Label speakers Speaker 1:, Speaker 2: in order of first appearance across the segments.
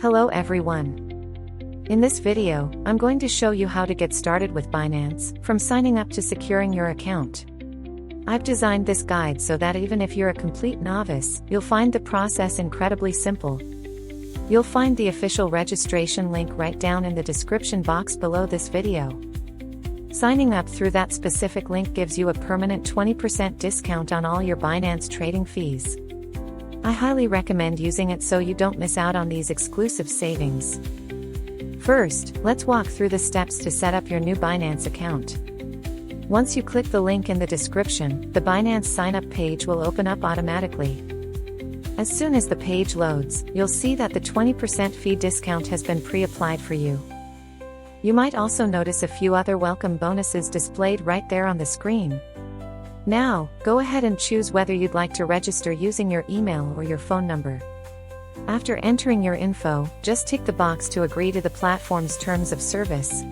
Speaker 1: Hello everyone. In this video, I'm going to show you how to get started with Binance, from signing up to securing your account. I've designed this guide so that even if you're a complete novice, you'll find the process incredibly simple. You'll find the official registration link right down in the description box below this video. Signing up through that specific link gives you a permanent 20% discount on all your Binance trading fees. I highly recommend using it so you don't miss out on these exclusive savings. First, let's walk through the steps to set up your new Binance account. Once you click the link in the description, the Binance sign-up page will open up automatically. As soon as the page loads, you'll see that the 20% fee discount has been pre-applied for you. You might also notice a few other welcome bonuses displayed right there on the screen. Now, go ahead and choose whether you'd like to register using your email or your phone number. After entering your info, just tick the box to agree to the platform's terms of service.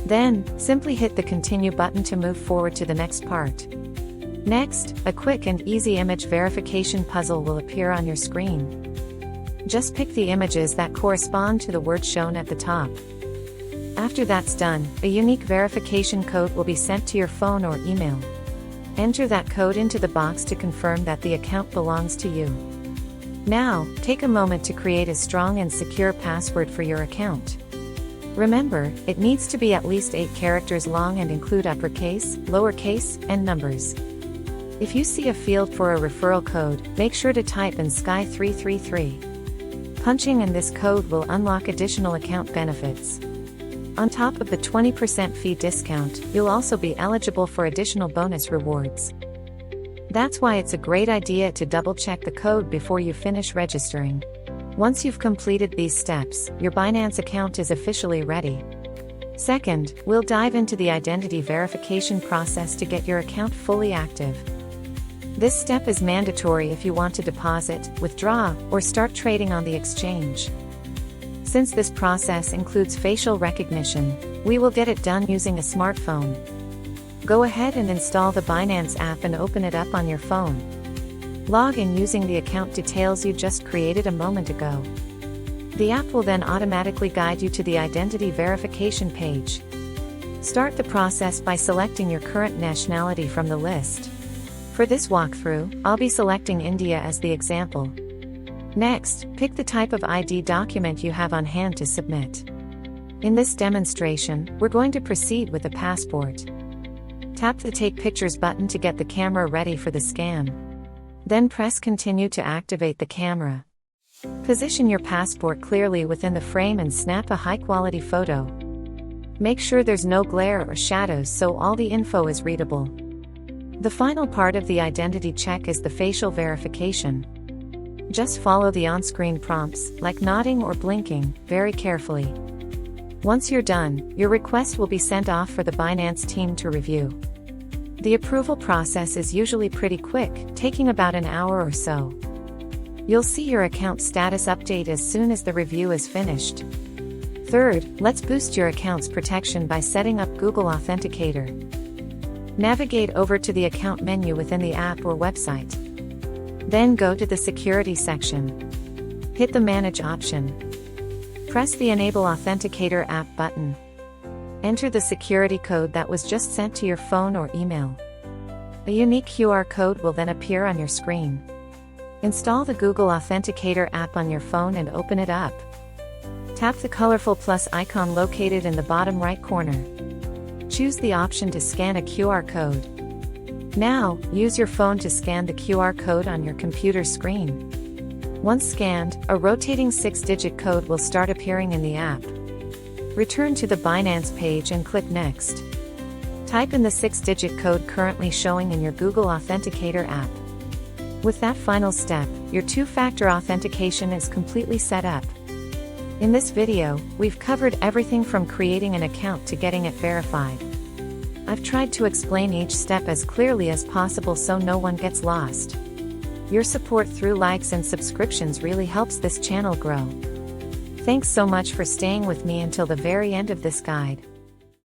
Speaker 1: Then, simply hit the Continue button to move forward to the next part. Next, a quick and easy image verification puzzle will appear on your screen. Just pick the images that correspond to the words shown at the top. After that's done, a unique verification code will be sent to your phone or email. Enter that code into the box to confirm that the account belongs to you. Now, take a moment to create a strong and secure password for your account. Remember, it needs to be at least 8 characters long and include uppercase, lowercase, and numbers. If you see a field for a referral code, make sure to type in SKY333. Punching in this code will unlock additional account benefits. On top of the 20% fee discount, you'll also be eligible for additional bonus rewards. That's why it's a great idea to double-check the code before you finish registering. Once you've completed these steps, your Binance account is officially ready. Second, we'll dive into the identity verification process to get your account fully active. This step is mandatory if you want to deposit, withdraw, or start trading on the exchange. Since this process includes facial recognition, we will get it done using a smartphone. Go ahead and install the Binance app and open it up on your phone. Log in using the account details you just created a moment ago. The app will then automatically guide you to the identity verification page. Start the process by selecting your current nationality from the list. For this walkthrough, I'll be selecting India as the example. Next, pick the type of ID document you have on hand to submit. In this demonstration, we're going to proceed with a passport. Tap the Take Pictures button to get the camera ready for the scan. Then press Continue to activate the camera. Position your passport clearly within the frame and snap a high-quality photo. Make sure there's no glare or shadows so all the info is readable. The final part of the identity check is the facial verification. Just follow the on-screen prompts, like nodding or blinking, very carefully. Once you're done, your request will be sent off for the Binance team to review. The approval process is usually pretty quick, taking about an hour or so. You'll see your account status update as soon as the review is finished. Third, let's boost your account's protection by setting up Google Authenticator. Navigate over to the account menu within the app or website. Then go to the Security section. Hit the Manage option. Press the Enable Authenticator app button. Enter the security code that was just sent to your phone or email. A unique QR code will then appear on your screen. Install the Google Authenticator app on your phone and open it up. Tap the colorful plus icon located in the bottom right corner. Choose the option to scan a QR code. Now, use your phone to scan the QR code on your computer screen. Once scanned, a rotating 6-digit code will start appearing in the app. Return to the Binance page and click Next. Type in the 6-digit code currently showing in your Google Authenticator app. With that final step, your two-factor authentication is completely set up. In this video, we've covered everything from creating an account to getting it verified. I've tried to explain each step as clearly as possible so no one gets lost. Your support through likes and subscriptions really helps this channel grow. Thanks so much for staying with me until the very end of this guide.